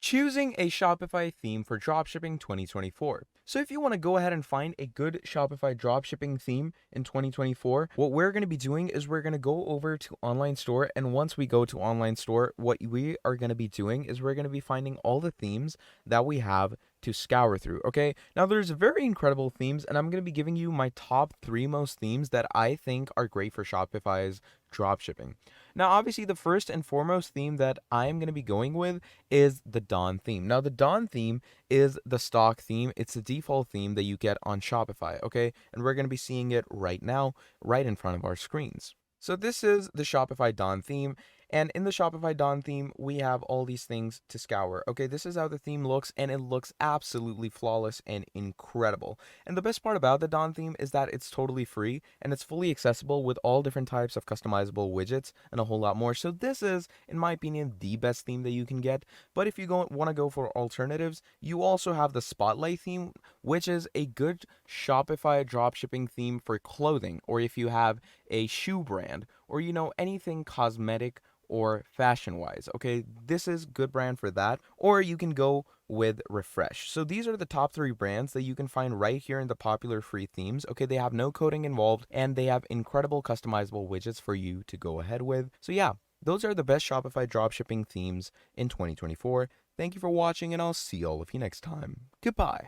Choosing a Shopify theme for dropshipping 2024. So if you want to go ahead and find a good Shopify dropshipping theme in 2024, what we're going to be doing is we're going to go over to online store, and once we go to online store, what we are going to be doing is we're going to be finding all the themes that we have to scour through. Okay, now there's very incredible themes, and I'm going to be giving you my top 3 most themes that I think are great for Shopify's dropshipping. Now obviously the first and foremost theme that I'm going to be going with is the Dawn theme. Now the Dawn theme is the stock theme. It's the default theme that you get on Shopify, okay? And we're going to be seeing it right now, right in front of our screens. So this is the Shopify Dawn theme, and in the Shopify Dawn theme, we have all these things to scour. Okay, this is how the theme looks, and it looks absolutely flawless and incredible. And the best part about the Dawn theme is that it's totally free, and it's fully accessible with all different types of customizable widgets and a whole lot more. So this is, in my opinion, the best theme that you can get. But if you want to go for alternatives, you also have the Spotlight theme, which is a good Shopify dropshipping theme for clothing, or if you have a shoe brand, or anything cosmetic or fashion wise. Okay, this is good brand for that. Or you can go with Refresh. So these are the top 3 brands that you can find right here in the popular free themes. Okay, they have no coding involved, and they have incredible customizable widgets for you to go ahead with. So yeah, those are the best Shopify dropshipping themes in 2024. Thank you for watching, and I'll see all of you next time. Goodbye.